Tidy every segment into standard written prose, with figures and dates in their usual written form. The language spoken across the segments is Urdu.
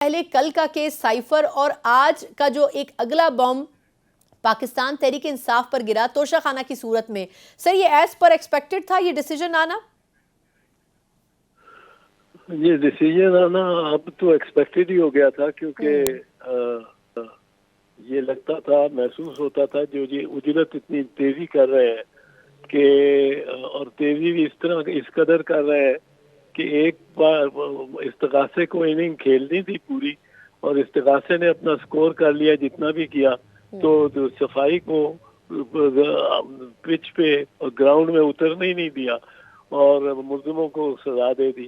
پہلے کل کا کیس سائفر اور آج کا جو ایک اگلا بم پاکستان تحریک انصاف پر گرا توشہ خانہ کی صورت میں، سر یہ ایز پر ایکسپیکٹڈ تھا یہ ڈیسیجن آنا؟ یہ ڈیسیجن آنا اب تو ایکسپیکٹڈ ہی ہو گیا تھا، کیونکہ یہ لگتا تھا، محسوس ہوتا تھا جو یہ اجرت اتنی تیزی کر رہے ہیں کہ اور تیزی بھی اس قدر کر رہے ہیں کہ ایک بار استغاثے کو اننگ کھیلنی تھی پوری، اور استغاثے نے اپنا سکور کر لیا جتنا بھی کیا، تو صفائی کو پچ پہ اور گراؤنڈ میں اترنے ہی نہیں دیا اور ملزموں کو سزا دے دی۔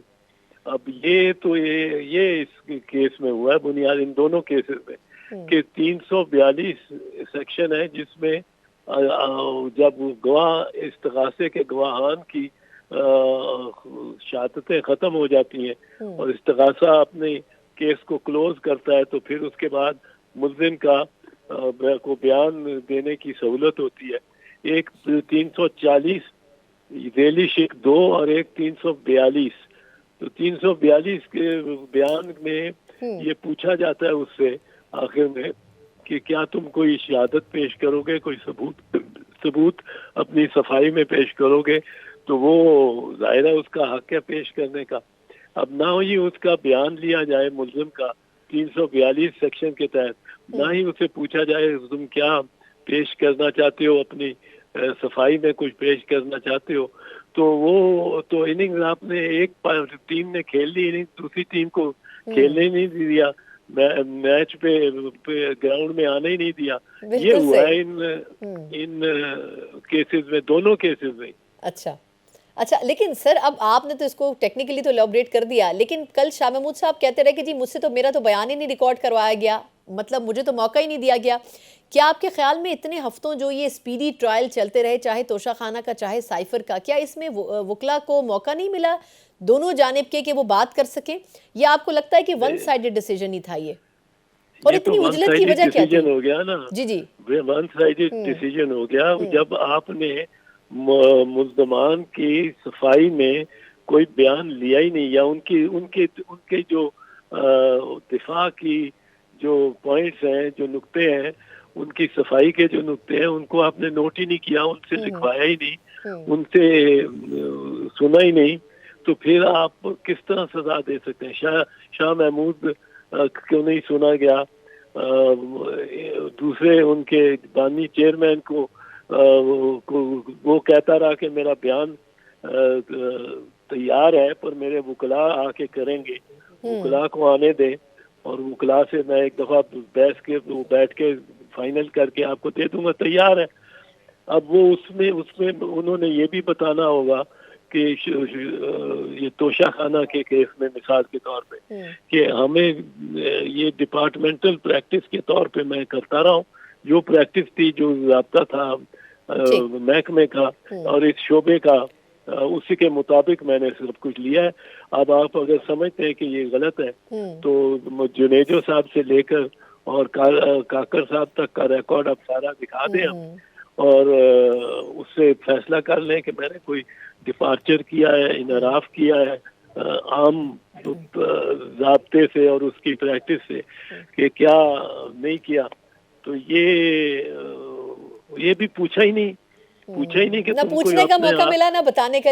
اب یہ اس کیس میں ہوا ہے، بنیاد ان دونوں کیسز میں کہ 342 سیکشن ہے، جس میں جب گواہ استغاثے کے گواہان کی شہادتیں ختم ہو جاتی ہیں اور استغاثہ اپنے کیس کو کلوز کرتا ہے، تو پھر اس کے بعد ملزم کو بیان دینے کی سہولت ہوتی ہے۔ ایک 340 ذیلی شک 2 اور ایک 342۔ تو 342 کے بیان میں یہ پوچھا جاتا ہے اس سے آخر میں کہ کیا تم کوئی شہادت پیش کرو گے، کوئی ثبوت اپنی صفائی میں پیش کرو گے، تو وہ ظاہر ہے اس کا حق ہے پیش کرنے کا۔ اب نہ ہی اس کا بیان لیا جائے ملزم کا 342 سیکشن کے تحت، نہ ہی اسے پوچھا جائے تم کیا پیش کرنا چاہتے ہو، اپنی صفائی میں کچھ پیش کرنا چاہتے ہو، تو وہ تو اننگ آپ نے ایک ٹیم نے کھیل لی، اننگ دوسری ٹیم کو کھیلنے نہیں دیا، میچ پہ گراؤنڈ میں آنے ہی نہیں دیا۔ یہ ہوا ہے ان کیسز میں، دونوں کیسز میں۔ اچھا لیکن سر اب آپ نے تو اس کو ٹیکنیکلی تو الیبوریٹ کر دیا، لیکن کل شاہ محمود صاحب کہتے رہے کہ جی مجھ سے تو میرا تو بیان ہی نہیں ریکارڈ کروایا گیا، مطلب مجھے تو موقع ہی نہیں دیا گیا۔ کیا آپ کے خیال میں اتنے ہفتوں جو یہ سپیڈی ٹرائل چلتے رہے، چاہے توشہ خانہ کا چاہے سائفر کا، کیا اس میں وکلا کو موقع نہیں ملا دونوں جانب کے کہ وہ بات کر سکیں، یا آپ کو لگتا ہے کہ ون سائیڈڈ ڈیسیجن ہی تھا یہ، اور اتنی اجلت کی وجہ کیا تھی؟ ون سائیڈڈ ڈیسیجن ہو گیا نا، جی ون سائیڈڈ ڈیسیجن ہو گیا جب آپ نے ملزمان کی صفائی میں کوئی بیان لیا ہی نہیں، یا ان کے جو دفاع کی جو پوائنٹس ہیں، جو نقطے ہیں، ان کی صفائی کے جو نقطے ہیں، ان کو آپ نے نوٹ ہی نہیں کیا، ان سے لکھوایا ہی نہیں، ان سے سنا ہی نہیں، تو پھر آپ کس طرح سزا دے سکتے ہیں؟ شاہ محمود کیوں نہیں سنا گیا؟ دوسرے ان کے بانی چیئرمین کو وہ کہتا رہا کہ میرا بیان تیار ہے پر میرے وکلاء آ کے کریں گے، وکلاء کو آنے دیں، اور وکلاء سے میں ایک دفعہ بیٹھ کے فائنل کر کے آپ کو دے دوں گا، تیار ہے۔ اب وہ اس میں انہوں نے یہ بھی بتانا ہوگا کہ یہ توشہ خانہ کے کیس میں مثال کے طور پہ کہ ہمیں یہ ڈپارٹمنٹل پریکٹس کے طور پہ میں کرتا رہا ہوں، جو پریکٹس تھی، جو ضابطہ تھا محکمے کا اور اس شعبے کا، اسی کے مطابق میں نے سب کچھ لیا ہے۔ اب آپ اگر سمجھتے ہیں کہ یہ غلط ہے تو جنیجو صاحب سے لے کر اور کاکر صاحب تک کا ریکارڈ اب سارا دکھا دیں ہم، اور اس سے فیصلہ کر لیں کہ میں نے کوئی ڈپارچر کیا ہے، انحراف کیا ہے عام ضابطے سے اور اس کی پریکٹس سے، کہ کیا نہیں کیا۔ تو یہ بھی پوچھا ہی نہیں کہ نہ پوچھنے کا موقع ملا، نہ بتانے کا